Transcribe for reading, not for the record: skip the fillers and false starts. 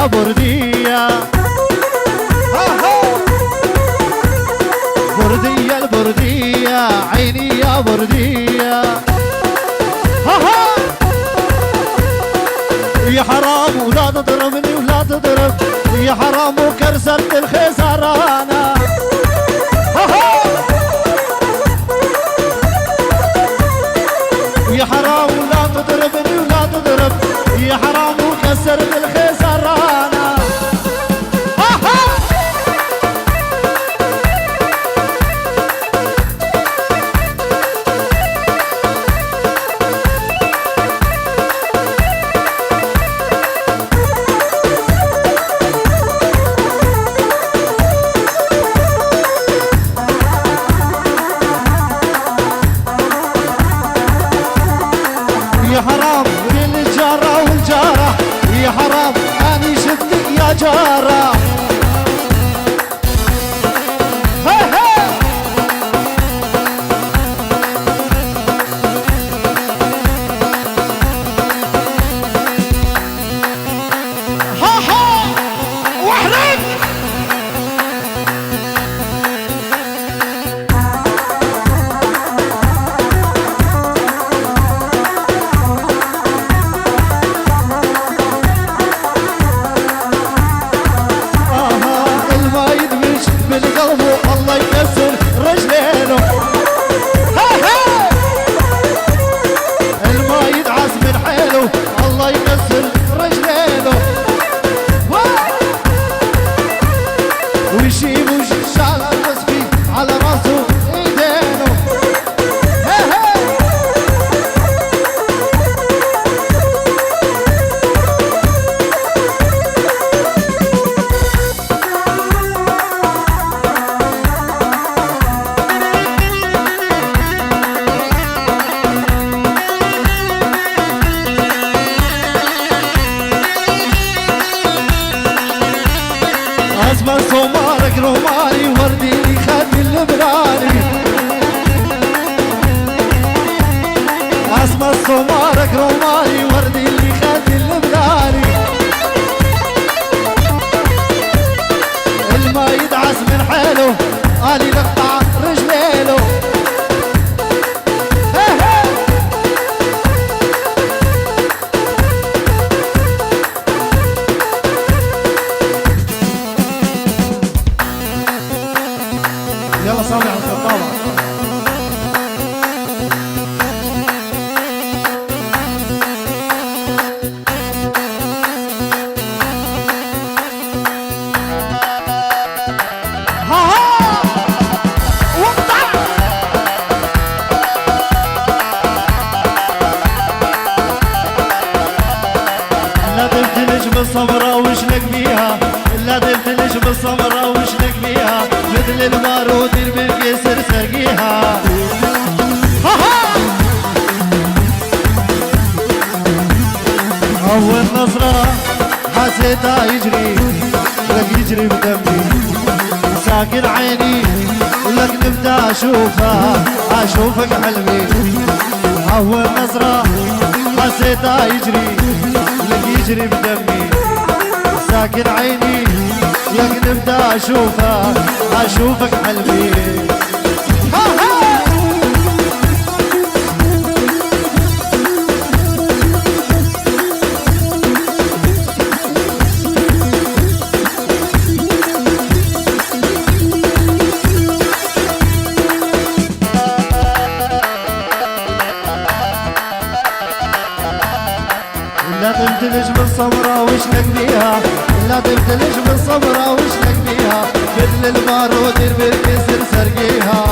بردية بردية البردية عيني يا بردية يا حرام ولا تضربني ولا تضرب يا حرام وكرسلت الخسرانة يا حرام ولا تضربني ولا تضرب يا حرام وكسرت الخسرانة يا حرام للجارة والجارة يا حرام أني شفتك يا جارة الله يكسر رجلينه الما يدعس من حيله الله يكسر رجلينه ويشيب وشال المسفي على راسه ايدينه اسمر صومارك روماني وردي لي خد اللبناني اسمر صومارك روماني وردي لي خد اللبناني الما يدعس من حيله قالي نقطع رجليله يلا صلي على الخطابة لا تبتلش بالصبرة وشلك بيها لا تبتلش بالصبرة وشلك بيها مثل البارود بالكسر سرقيها أول نظرة حسيتها يجري لك يجري بدمي ساكن عيني لك نبدا أشوفك حلمي أول نظرة حسيتها يجري لك يجري بدمي ساكن عيني لك نبدا أشوفك حلمي لا تبتلش بالصبرة وشلك بيها لا تبتلش بالصبرة وشلك بيها مثل البارود بالكسر سرقيها